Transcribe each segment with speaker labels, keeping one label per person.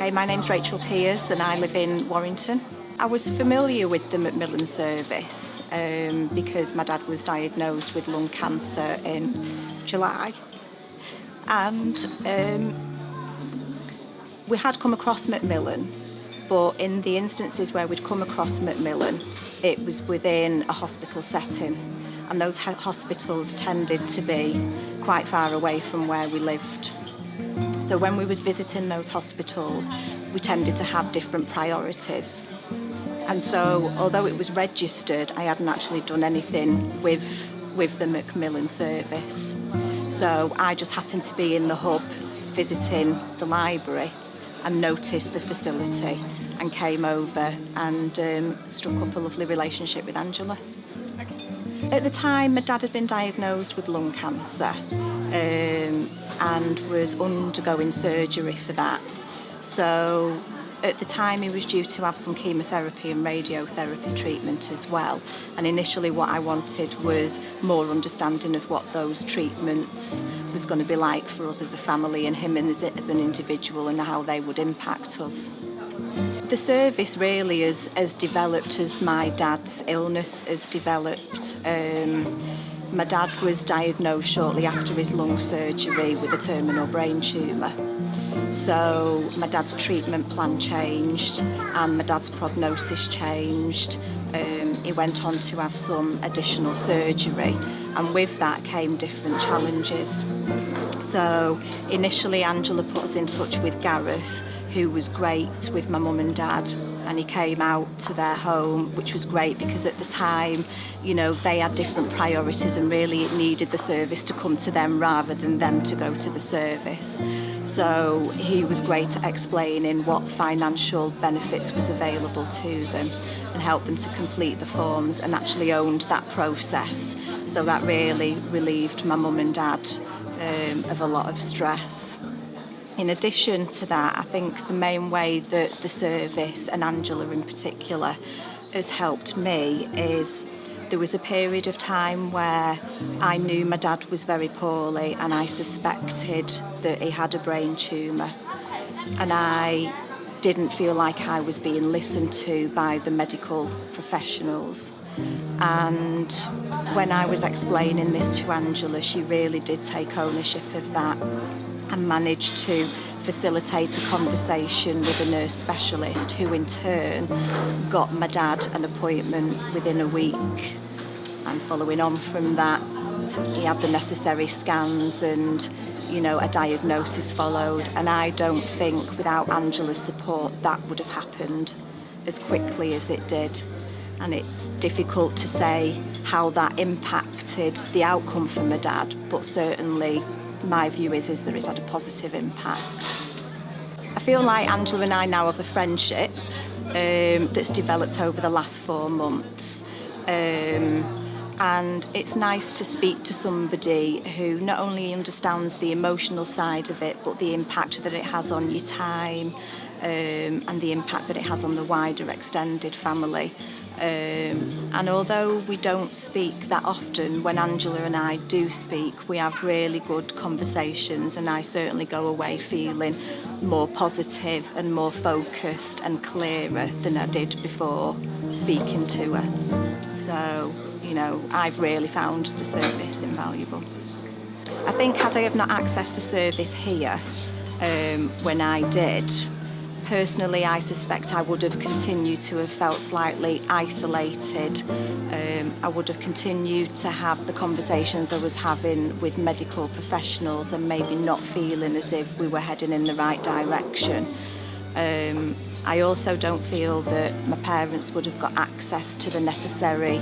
Speaker 1: Okay, my name's Rachel Pearce and I live in Warrington. I was familiar with the Macmillan service because my dad was diagnosed with lung cancer in July, and we had come across Macmillan, but in the instances where we'd come across Macmillan, it was within a hospital setting, and those hospitals tended to be quite far away from where we lived. So when we was visiting those hospitals, we tended to have different priorities. And so, although it was registered, I hadn't actually done anything with the Macmillan service. So I just happened to be in the hub visiting the library and noticed the facility and came over and struck up a lovely relationship with Angela. At the time, my dad had been diagnosed with lung cancer and was undergoing surgery for that. So at the time he was due to have some chemotherapy and radiotherapy treatment as well. And initially what I wanted was more understanding of what those treatments was going to be like for us as a family and him as an individual and how they would impact us. The service really has developed as my dad's illness has developed. My dad was diagnosed shortly after his lung surgery with a terminal brain tumour. So my dad's treatment plan changed and my dad's prognosis changed. He went on to have some additional surgery, and with that came different challenges. So initially Angela put us in touch with Gareth, who was great with my mum and dad, and he came out to their home, which was great because at the time, you know, they had different priorities and really it needed the service to come to them rather than them to go to the service. So he was great at explaining what financial benefits was available to them and helped them to complete the forms and actually owned that process. So that really relieved my mum and dad of a lot of stress. In addition to that, I think the main way that the service, and Angela in particular, has helped me is there was a period of time where I knew my dad was very poorly and I suspected that he had a brain tumour. And I didn't feel like I was being listened to by the medical professionals. And when I was explaining this to Angela, she really did take ownership of that and managed to facilitate a conversation with a nurse specialist who in turn got my dad an appointment within a week. And following on from that, he had the necessary scans and, you know, a diagnosis followed. And I don't think without Angela's support that would have happened as quickly as it did. And it's difficult to say how that impacted the outcome for my dad, but certainly my view is that it's had a positive impact. I feel like Angela and I now have a friendship that's developed over the last 4 months. And it's nice to speak to somebody who not only understands the emotional side of it, but the impact that it has on your time and the impact that it has on the wider extended family. And although we don't speak that often, when Angela and I do speak, we have really good conversations, and I certainly go away feeling more positive and more focused and clearer than I did before speaking to her. So, you know, I've really found the service invaluable. I think had I have not accessed the service here when I did, personally, I suspect I would have continued to have felt slightly isolated. I would have continued to have the conversations I was having with medical professionals and maybe not feeling as if we were heading in the right direction. I also don't feel that my parents would have got access to the necessary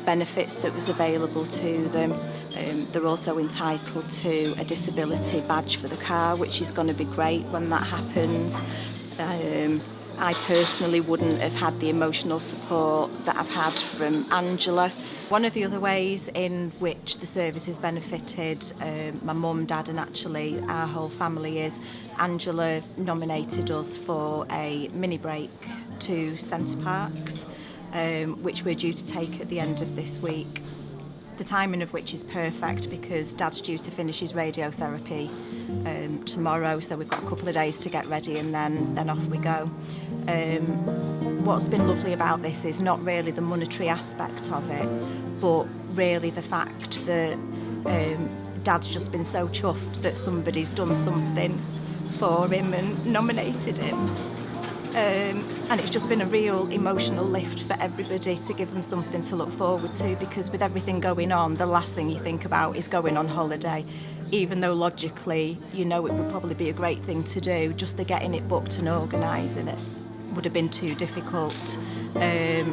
Speaker 1: benefits that was available to them. They're also entitled to a disability badge for the car, which is going to be great when that happens. I personally wouldn't have had the emotional support that I've had from Angela. One of the other ways in which the service has benefited my mum, dad and actually our whole family is Angela nominated us for a mini break to Centre Parks, which we're due to take at the end of this week. the timing of which is perfect because Dad's due to finish his radiotherapy tomorrow, so we've got a couple of days to get ready and then off we go. What's been lovely about this is not really the monetary aspect of it, but really the fact that Dad's just been so chuffed that somebody's done something for him and nominated him. And it's just been a real emotional lift for everybody to give them something to look forward to, because with everything going on, the last thing you think about is going on holiday, even though logically you know it would probably be a great thing to do. Just the getting it booked and organising it would have been too difficult.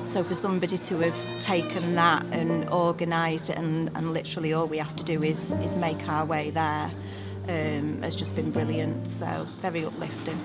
Speaker 1: So for somebody to have taken that and organised it, and literally all we have to do is make our way there, has just been brilliant. So very uplifting.